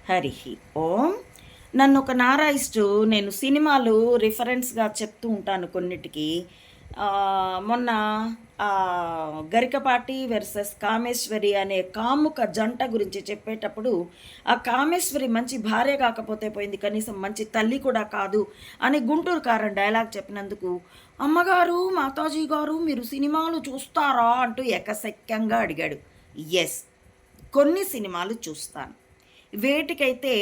హరి ఓం. నన్ను ఒక నారాయిస్టు నేను సినిమాలు రిఫరెన్స్గా చెప్తూ ఉంటాను కొన్నిటికి. మొన్న గరికపాటి వర్సెస్ కామేశ్వరి అనే కాముక జంట గురించి చెప్పేటప్పుడు, ఆ కామేశ్వరి మంచి భార్య కాకపోతే పోయింది, కనీసం మంచి తల్లి కూడా కాదు అని గుంటూరు కారన్ డైలాగ్ చెప్పినందుకు, అమ్మగారు మాతాజీ గారు మీరు సినిమాలు చూస్తారా అంటూ ఎకసెక్కంగా అడిగాడు. ఎస్, కొన్ని సినిమాలు చూస్తాను. వేటికైతే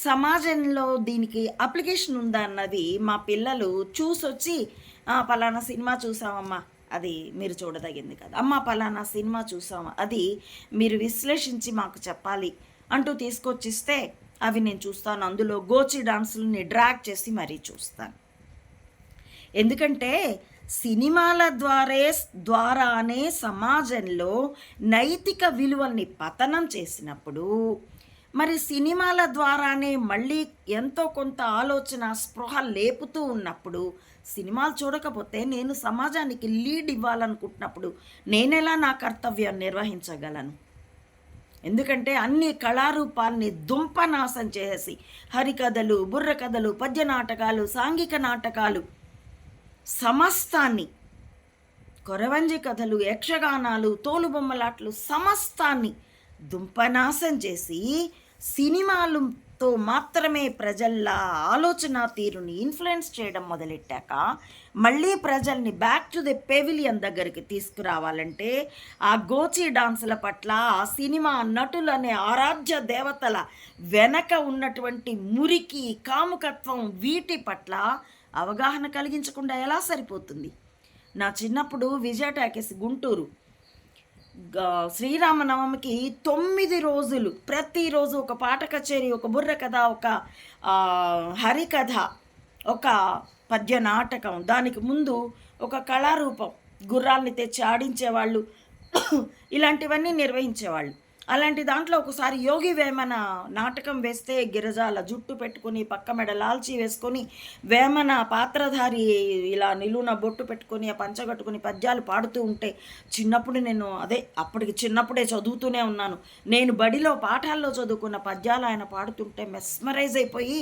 సమాజంలో దీనికి అప్లికేషన్ ఉందా అన్నది మా పిల్లలు చూసొచ్చి, పలానా సినిమా చూసామమ్మా, అది మీరు చూడదగింది కదా, అమ్మ పలానా సినిమా చూసామా, అది మీరు విశ్లేషించి మాకు చెప్పాలి అంటూ తీసుకొచ్చిస్తే అవి నేను చూస్తాను. అందులో గోచి డాన్సులని డ్రాగ్ చేసి మరీ చూస్తాను. ఎందుకంటే సినిమాల ద్వారానే సమాజంలో నైతిక విలువల్ని పతనం చేసినప్పుడు, మరి సినిమాల ద్వారానే మళ్ళీ ఎంతో కొంత ఆలోచన స్పృహ లేపుతూ ఉన్నప్పుడు, సినిమాలు చూడకపోతే నేను సమాజానికి లీడ్ ఇవ్వాలనుకుంటున్నప్పుడు నేనెలా నా కర్తవ్యం నిర్వహించగలను? ఎందుకంటే అన్ని కళారూపాల్ని దుంపనాశం చేసి హరికథలు, బుర్రకథలు, పద్య నాటకాలు, సాంఘిక నాటకాలు సమస్తాన్ని, కొరవంజి కథలు, యక్షగానాలు, తోలుబొమ్మలాట్లు సమస్తాన్ని దుంపనాశం చేసి సినిమాలతో మాత్రమే ప్రజల్లా ఆలోచన తీరుని ఇన్ఫ్లుయెన్స్ చేయడం మొదలెట్టాక, మళ్ళీ ప్రజల్ని బ్యాక్ టు ది పెవిలియన్ దగ్గరికి తీసుకురావాలంటే ఆ గోచి డాన్సుల పట్ల, ఆ సినిమా నటులు అనే ఆరాధ్య దేవతల వెనక ఉన్నటువంటి మురికి, కాముకత్వం, వీటి పట్ల అవగాహన కలిగించకుండా ఎలా సరిపోతుంది? నా చిన్నప్పుడు విజయ టాకీస్ గుంటూరు, శ్రీరామనవమికి 9 రోజులు ప్రతిరోజు ఒక పాట కచేరీ, ఒక బుర్ర కథ, ఒక హరికథ, ఒక పద్య నాటకం, దానికి ముందు ఒక కళారూపం, గుర్రాల్ని తెచ్చి ఆడించేవాళ్ళు, ఇలాంటివన్నీ నిర్వహించేవాళ్ళు. అలాంటి దాంట్లో ఒకసారి యోగి వేమన నాటకం వేస్తే, గిరజాల జుట్టు పెట్టుకొని పక్క మెడ లాల్చి వేసుకొని వేమన పాత్రధారి ఇలా నిలువున బొట్టు పెట్టుకొని ఆ పంచగట్టుకుని పద్యాలు పాడుతూ ఉంటే, చిన్నప్పుడు నేను అప్పటికి చిన్నప్పుడే చదువుతూనే ఉన్నాను, నేను బడిలో పాఠాల్లో చదువుకున్న పద్యాలు ఆయన పాడుతుంటే మెస్మరైజ్ అయిపోయి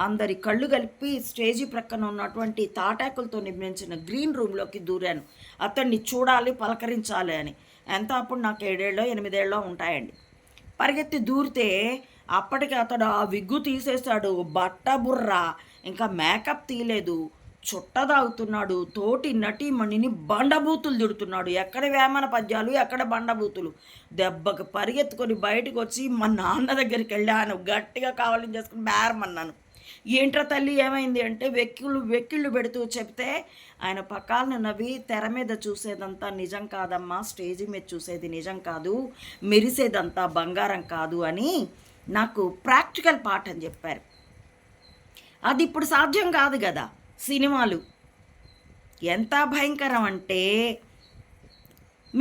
అందరి కళ్ళు కలిపి స్టేజీ ప్రక్కన ఉన్నటువంటి తాటాకులతో నిర్మించిన గ్రీన్ రూమ్లోకి దూరాను, అతన్ని చూడాలి, పలకరించాలి అని. ఎంత అప్పుడు నాకు 7 8 ఉంటాయండి. పరిగెత్తి దూరితే అప్పటికి అతడు ఆ విగ్గు తీసేశాడు, బట్ట బుర్ర, ఇంకా మేకప్ తీయలేదు, చుట్ట తాగుతున్నాడు, తోటి నటీమణిని బండబూతులు తిడుతున్నాడు. ఎక్కడ వేమన పద్యాలు, ఎక్కడ బండబూతులు. దెబ్బకి పరిగెత్తుకొని బయటకు వచ్చి మా నాన్న దగ్గరికి వెళ్ళాను, గట్టిగా కావాలని చేసుకుని బేరమన్నాను. ఏంట్రా తల్లి ఏమైంది అంటే, వెక్కిళ్ళు పెడుతూ చెప్తే ఆయన పక్కాలను నవ్వి, తెర మీద చూసేదంతా నిజం కాదమ్మా, స్టేజీ మీద చూసేది నిజం కాదు, మెరిసేదంతా బంగారం కాదు అని నాకు ప్రాక్టికల్ పాఠం చెప్పారు. అది ఇప్పుడు సాధ్యం కాదు కదా. సినిమాలు ఎంత భయంకరం అంటే,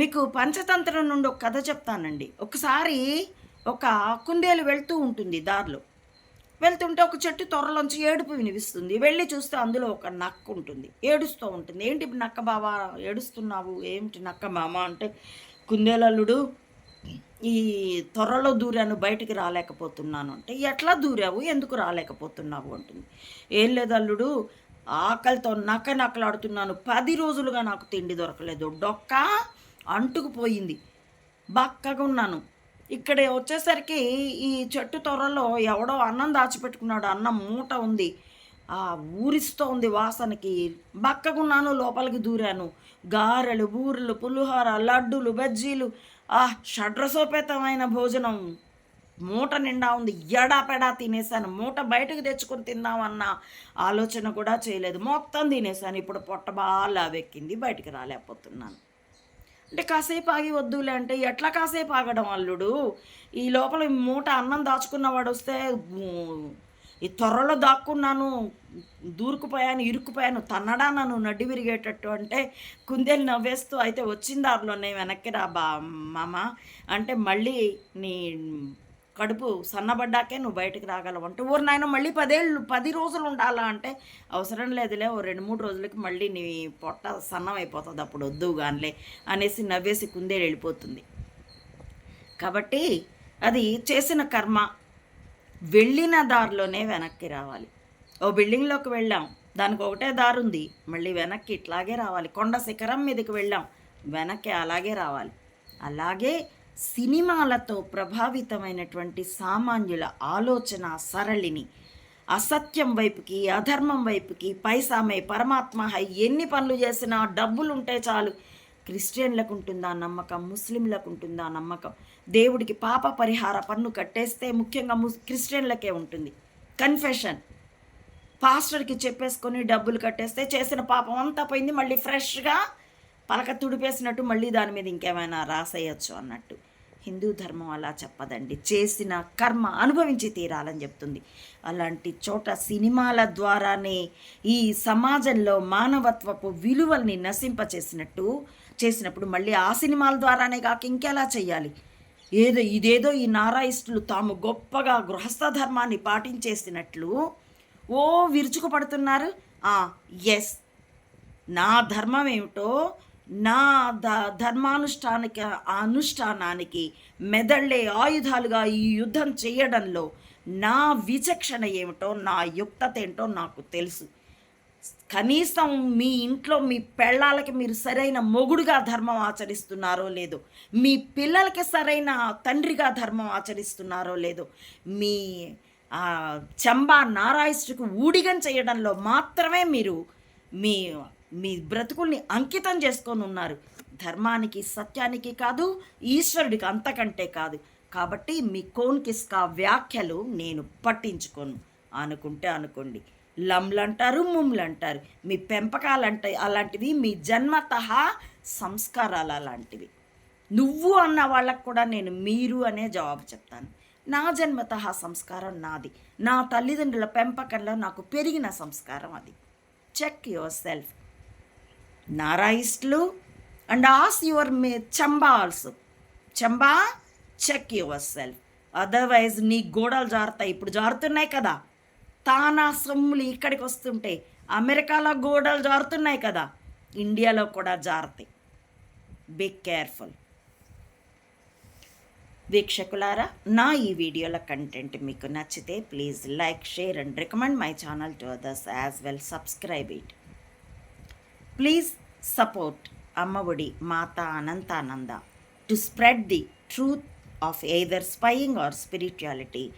మీకు పంచతంత్రం నుండి ఒక కథ చెప్తానండి. ఒకసారి ఒక కుందేలు వెళ్తూ ఉంటుంది, దారిలో వెళ్తుంటే ఒక చెట్టు త్వరలోంచి ఏడుపు వినిపిస్తుంది. వెళ్ళి చూస్తే అందులో ఒక నక్క ఉంటుంది, ఏడుస్తూ ఉంటుంది. ఏంటి నక్క బావా ఏడుస్తున్నావు, ఏమిటి నక్క మామ అంటే, కుందేలల్లుడు ఈ త్వరలో దూరాను, బయటికి రాలేకపోతున్నాను అంటే, ఎట్లా దూరావు, ఎందుకు రాలేకపోతున్నావు అంటుంది. ఏం లేదు అల్లుడు, ఆకలితో నక్కలాడుతున్నాను, 10 రోజులుగా నాకు తిండి దొరకలేదు, డొక్క అంటుకుపోయింది, బక్కగా ఉన్నాను. ఇక్కడ వచ్చేసరికి ఈ చెట్టు త్వరలో ఎవడో అన్నం దాచిపెట్టుకున్నాడు, అన్నం మూట ఉంది, ఊరిస్తూ ఉంది వాసనకి, బక్కగున్నాను, లోపలికి దూరాను. గారెలు, బూరెలు, పులిహోర, లడ్డులు, బజ్జీలు, షడ్రసోపేతమైన భోజనం మూట నిండా ఉంది, ఎడాపెడా తినేసాను. మూట బయటకు తెచ్చుకొని తిందామన్న ఆలోచన కూడా చేయలేదు, మొత్తం తినేసాను. ఇప్పుడు పొట్ట బాగా వెక్కింది, బయటికి రాలేకపోతున్నాను. అంటే కాసేపు ఆగి వద్దులే అంటే, ఎట్లా కాసేపు ఆగడం అల్లుడు, ఈ లోపల మూట అన్నం దాచుకున్నవాడు వస్తే ఈ త్వరలో దాక్కున్నాను, దూరుకుపోయాను, ఇరుక్కుపోయాను, తన్నడా నన్ను నడ్డి విరిగేటట్టు అంటే, కుందేలు నవ్వేస్తూ, అయితే వచ్చిన దారిలోనే వెనక్కి రా మామ అంటే, మళ్ళీ నీ కడుపు సన్నబడ్డాకే నువ్వు బయటకు రాగలవు అంటే, ఊరు నాయన మళ్ళీ 10 రోజులు ఉండాలా అంటే, అవసరం లేదులే, ఓ 2-3 రోజులకి మళ్ళీ నీ పొట్ట సన్నం అయిపోతుంది, అప్పుడు వద్దు గానిలే అనేసి నవ్వేసి కుందేలు వెళ్ళిపోతుంది. కాబట్టి అది చేసిన కర్మ, వెళ్ళిన దారిలోనే వెనక్కి రావాలి. ఓ బిల్డింగ్లోకి వెళ్ళాం, దానికి ఒకటే దారి ఉంది, మళ్ళీ వెనక్కి ఇట్లాగే రావాలి. కొండ శిఖరం మీదకి వెళ్ళాం, వెనక్కి అలాగే రావాలి. అలాగే సినిమాలతో ప్రభావితమైనటువంటి సామాన్యుల ఆలోచన సరళిని అసత్యం వైపుకి, అధర్మం వైపుకి, పైసామే పరమాత్మ హై, ఎన్ని పనులు చేసినా డబ్బులుంటే చాలు. క్రిస్టియన్లకు ఉంటుందా నమ్మకం, ముస్లింలకు ఉంటుందా నమ్మకం? దేవుడికి పాప పరిహార పన్ను కట్టేస్తే ముఖ్యంగా క్రిస్టియన్లకే ఉంటుంది. కన్ఫెషన్ పాస్టర్కి చెప్పేసుకొని డబ్బులు కట్టేస్తే చేసిన పాపం అంతా పోయింది, మళ్ళీ ఫ్రెష్గా పలక తుడిపేసినట్టు మళ్ళీ దాని మీద ఇంకేమైనా రాసేయచ్చు అన్నట్టు. హిందూ ధర్మం అలా చెప్పదండి. చేసిన కర్మ అనుభవించి తీరాలని చెప్తుంది. అలాంటి చోట సినిమాల ద్వారానే ఈ సమాజంలో మానవత్వపు విలువల్ని చేసినప్పుడు మళ్ళీ ఆ సినిమాల ద్వారానే కాక ఇంకెలా చెయ్యాలి? ఇదేదో ఈ నారాయిస్టులు తాము గొప్పగా గృహస్థ ధర్మాన్ని పాటించేసినట్లు ఓ విరుచుకుపడుతున్నారు. ఎస్, నా ధర్మం ఏమిటో, నా అనుష్ఠానానికి మెదళ్ళే ఆయుధాలుగా ఈ యుద్ధం చేయడంలో నా విచక్షణ ఏమిటో, నా యుక్తత ఏంటో నాకు తెలుసు. కనీసం మీ ఇంట్లో మీ పెళ్ళాలకి మీరు సరైన మొగుడుగా ధర్మం ఆచరిస్తున్నారో లేదో, మీ పిల్లలకి సరైన తండ్రిగా ధర్మం ఆచరిస్తున్నారో లేదో, మీ చంబా నారాయిస్టుకు ఊడిగం చేయడంలో మాత్రమే మీరు మీ మీ బ్రతుకుల్ని అంకితం చేసుకొని ఉన్నారు. ధర్మానికి, సత్యానికి కాదు, ఈశ్వరుడికి అంతకంటే కాదు. కాబట్టి మీ కోన్కిస్కా వ్యాఖ్యలు నేను పట్టించుకోను. అనుకుంటే అనుకోండి. లమ్లంటారు, ముమ్లంటారు, మీ పెంపకాలంటే అలాంటివి, మీ జన్మతః సంస్కారాలు అలాంటివి. నువ్వు అన్న వాళ్ళకు కూడా నేను మీరు అనే జవాబు చెప్తాను. నా జన్మతః సంస్కారం నాది, నా తల్లిదండ్రుల పెంపకంలో నాకు పెరిగిన సంస్కారం అది. చెక్ యువర్ సెల్ఫ్ నారాయిస్టులు, అండ్ ఆస్ యువర్ చంబా ఆల్సో. చంబా, చెక్ యువర్ సెల్ఫ్. అదర్వైజ్ నీ గోడలు జారుతాయి. ఇప్పుడు జారుతున్నాయి కదా, తానా సొమ్ములు ఇక్కడికి వస్తుంటే అమెరికాలో గోడలు జారుతున్నాయి కదా, ఇండియాలో కూడా జారుతాయి. Be careful. వీక్షకులారా, నా ఈ వీడియోల కంటెంట్ మీకు నచ్చితే please like, share and recommend my channel to others as well. Subscribe it. Please support Ammaodi Mata Anantananda to spread the truth of either spying or spirituality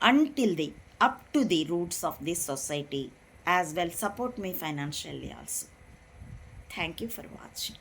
until the up to the roots of this society, as well support me financially also. Thank you for watching.